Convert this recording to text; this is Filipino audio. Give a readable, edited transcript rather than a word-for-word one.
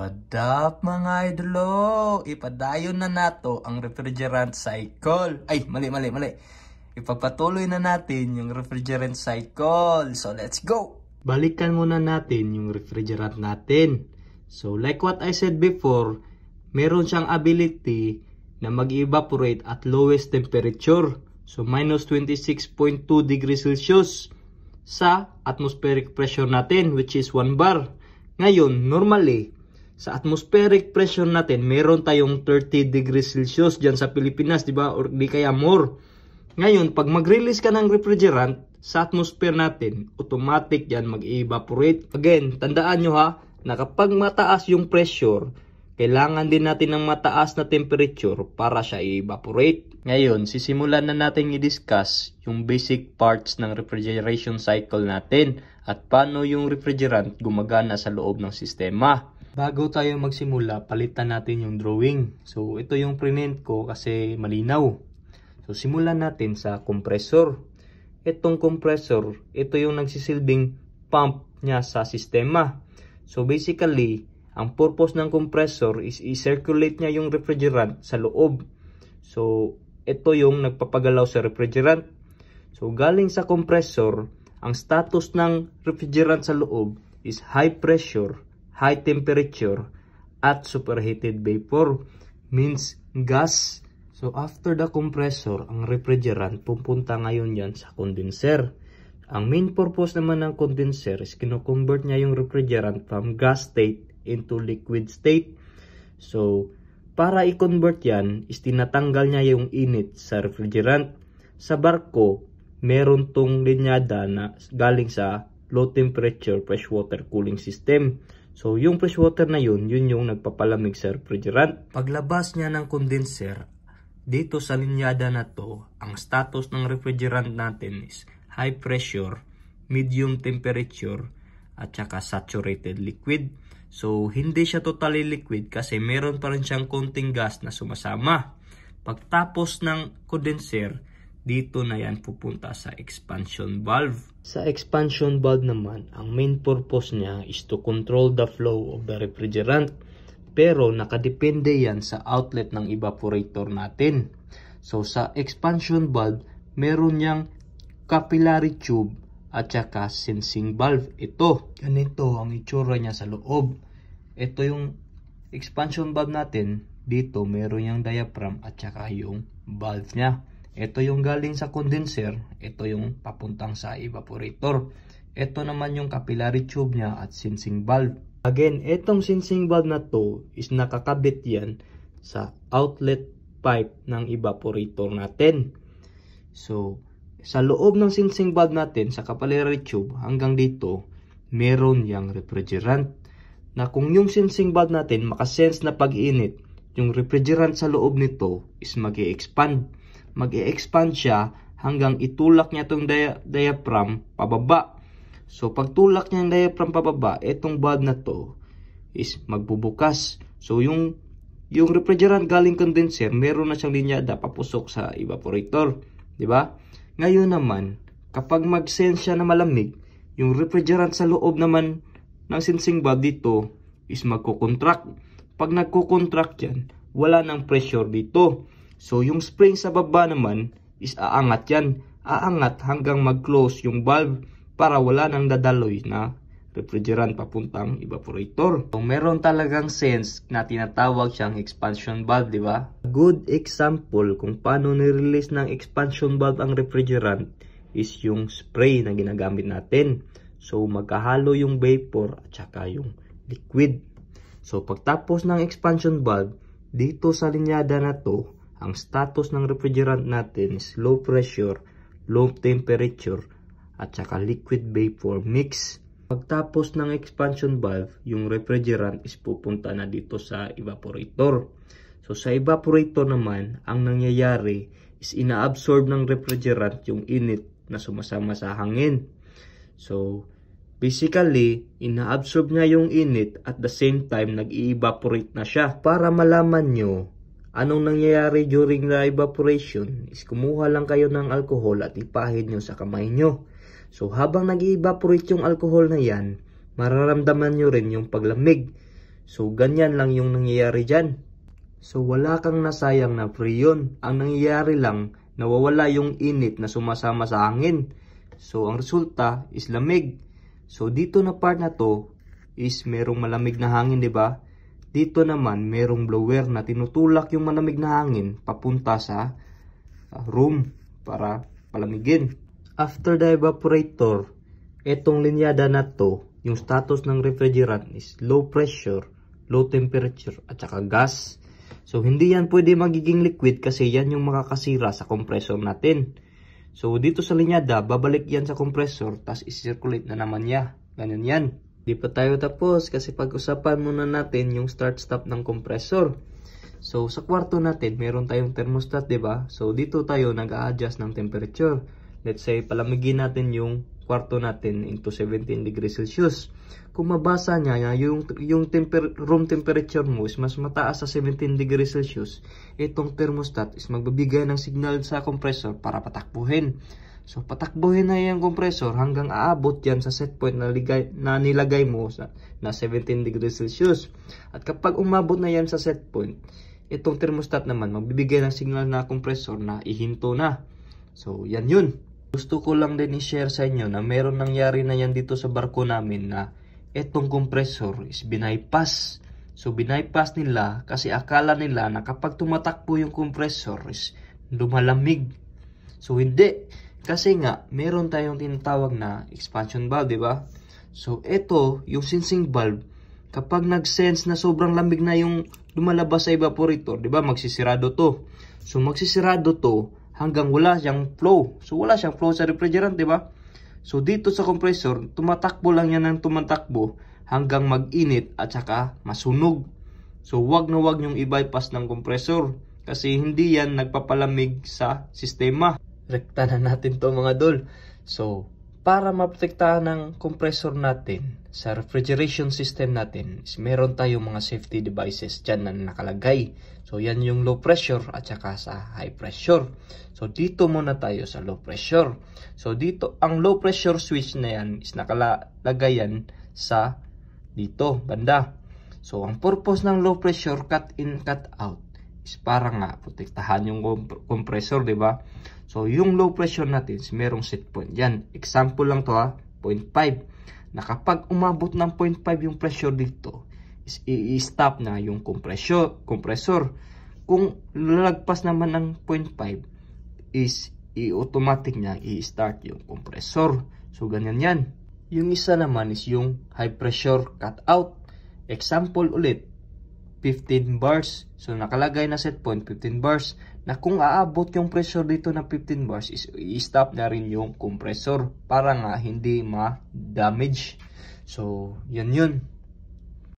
Padap mga idolo, ipadayon na nato ang refrigerant cycle. Ay, mali. Ipagpatuloy na natin yung refrigerant cycle. So, let's go! Balikan muna natin yung refrigerant natin. So, like what I said before, meron siyang ability na mag-evaporate at lowest temperature. So, minus 26.2 degrees Celsius sa atmospheric pressure natin, which is 1 bar. Ngayon, normally, sa atmospheric pressure natin, meron tayong 30 degrees Celsius dyan sa Pilipinas, di ba? Or di kaya more. Ngayon, pag mag-release ka ng refrigerant sa atmosphere natin, automatic yan mag-evaporate. Again, tandaan nyo ha, na kapag mataas yung pressure, kailangan din natin ng mataas na temperature para siya i-evaporate. Ngayon, sisimulan na natin i-discuss yung basic parts ng refrigeration cycle natin at paano yung refrigerant gumagana sa loob ng sistema. Bago tayo magsimula, palitan natin yung drawing. So, ito yung print ko kasi malinaw. So, simulan natin sa compressor. Itong compressor, ito yung nagsisilbing pump niya sa sistema. So, basically, ang purpose ng compressor is i-circulate niya yung refrigerant sa loob. So, ito yung nagpapagalaw sa refrigerant. So, galing sa compressor, ang status ng refrigerant sa loob is high pressure, high temperature, at superheated vapor. Means gas. So, after the compressor, ang refrigerant pupunta ngayon yan sa condenser. Ang main purpose naman ng condenser is kino-convert niya yung refrigerant from gas state into liquid state. So, para i-convert yan, is tinatanggal niya yung init sa refrigerant. Sa barko, meron tong linyada na galing sa low temperature freshwater cooling system. So, yung freshwater na yun yung nagpapalamig sa refrigerant. Paglabas niya ng condenser, dito sa linyada na to, ang status ng refrigerant natin is high pressure, medium temperature, at saka saturated liquid. So, hindi siya totally liquid kasi meron pa rin siyang konting gas na sumasama. Pagtapos ng condenser, dito na yan pupunta sa expansion valve. Sa expansion valve naman, ang main purpose niya is to control the flow of the refrigerant. Pero nakadepende yan sa outlet ng evaporator natin. So sa expansion valve, meron niyang capillary tube at saka sensing valve. Ito, ganito ang itsura niya sa loob. Ito yung expansion valve natin. Dito meron yung diaphragm at saka yung valve niya. Ito yung galing sa condenser, ito yung papuntang sa evaporator. Ito naman yung capillary tube niya at sensing valve. Again, itong sensing valve na to is nakakabit yan sa outlet pipe ng evaporator natin. So, sa loob ng sensing valve natin, sa capillary tube hanggang dito, meron yung refrigerant. Na kung yung sensing valve natin makasense na pag-init, yung refrigerant sa loob nito is mag-i-expand. Mag-i-expand siya hanggang itulak niya itong diaphragm pababa. So, pag tulak niya yung diaphragm pababa, itong valve na to is magbubukas. So, yung refrigerant galing condenser, meron na siyang linyada papusok sa evaporator. Diba? Ngayon naman, kapag mag-sense siya na malamig, yung refrigerant sa loob naman ng sensing valve dito is magkukontract. Pag nagkukontract yan, wala nang pressure dito. So, yung spring sa baba naman is aangat yan. Aangat hanggang mag-close yung valve para wala nang dadaloy na refrigerant papuntang evaporator. So, meron talagang sense na tinatawag siyang expansion valve, di ba? Good example kung paano ni-release ng expansion valve ang refrigerant is yung spray na ginagamit natin. So, magkahalo yung vapor at saka yung liquid. So, pagtapos ng expansion valve, dito sa linyada na to, ang status ng refrigerant natin is low pressure, low temperature, at saka liquid vapor mix. Pagtapos ng expansion valve, yung refrigerant is pupunta na dito sa evaporator. So sa evaporator naman, ang nangyayari is inaabsorb ng refrigerant yung init na sumasama sa hangin. So basically, inaabsorb niya yung init at the same time nag-evaporate na siya. Para malaman nyo anong nangyayari during the evaporation is kumuha lang kayo ng alcohol at ipahid nyo sa kamay nyo. So habang nag-evaporate yung alcohol na yan, mararamdaman nyo rin yung paglamig. So, ganyan lang yung nangyayari dyan. So, wala kang nasayang na freon. Ang nangyayari lang, nawawala yung init na sumasama sa hangin. So, ang resulta is lamig. So, dito na part na to is merong malamig na hangin, di ba? Dito naman, merong blower na tinutulak yung malamig na hangin papunta sa room para palamigin. After the evaporator, etong linyada na to, yung status ng refrigerant is low pressure, low temperature, at saka gas. So, hindi yan pwede magiging liquid kasi yan yung makakasira sa compressor natin. So, dito sa linyada, babalik yan sa compressor, tas isirculate na naman niya. Ganyan yan. Di pa tayo tapos kasi pag-usapan muna natin yung start-stop ng compressor. So, sa kwarto natin, meron tayong thermostat, di ba? So, dito tayo nag-a-adjust ng temperature. Let's say, palamigin natin yung kwarto natin into 17 degrees Celsius. Kung mabasa niya yung room temperature mo is mas mataas sa 17 degrees Celsius, itong thermostat is magbibigay ng signal sa compressor para patakbuhin. So, patakbuhin na yung compressor hanggang aabot yan sa set point na nilagay mo na 17 degrees Celsius. At kapag umabot na yan sa set point, itong thermostat naman magbibigay ng signal na compressor na ihinto na. So, yan yun. Gusto ko lang din i-share sa inyo na meron nangyari na yan dito sa barko namin na itong compressor is binaypass. So, binaypass nila kasi akala nila na kapag tumatakbo yung compressor is lumalamig. So, hindi. Kasi nga, meron tayong tinatawag na expansion valve, di ba? So, ito, yung sensing valve, kapag nag-sense na sobrang lamig na yung lumalabas sa evaporator, di ba? Magsisirado to. So, magsisirado to hanggang wala siyang flow. So, wala siyang flow sa refrigerant, di ba? So, dito sa compressor, tumatakbo lang yan ng tumatakbo hanggang mag-init at saka masunog. So, wag na wag yung i-bypass ng compressor kasi hindi yan nagpapalamig sa sistema. Rekta na natin to mga dol. So, para maprotektahan ng compressor natin sa refrigeration system natin is meron tayong mga safety devices dyan na nakalagay. So, yan yung low pressure at saka sa high pressure. So, dito muna tayo sa low pressure. So, dito, ang low pressure switch na yan is nakalagay yan sa dito, banda. So, ang purpose ng low pressure cut in, cut out is para nga protektahan yung compressor, di ba? So, yung low pressure natin is merong set point yan. Example lang to 0.5. Na kapag umabot ng 0.5 yung pressure dito, is i-stop na yung compressor. Kung lalagpas naman ng 0.5, is i-automatic na i-start yung compressor. So, ganyan yan. Yung isa naman is yung high pressure cut out. Example ulit, 15 bars. So, nakalagay na set point, 15 bars. Na kung aabot yung pressure dito ng 15 bars, is i-stop na rin yung compressor para nga hindi ma-damage. So, yan yun.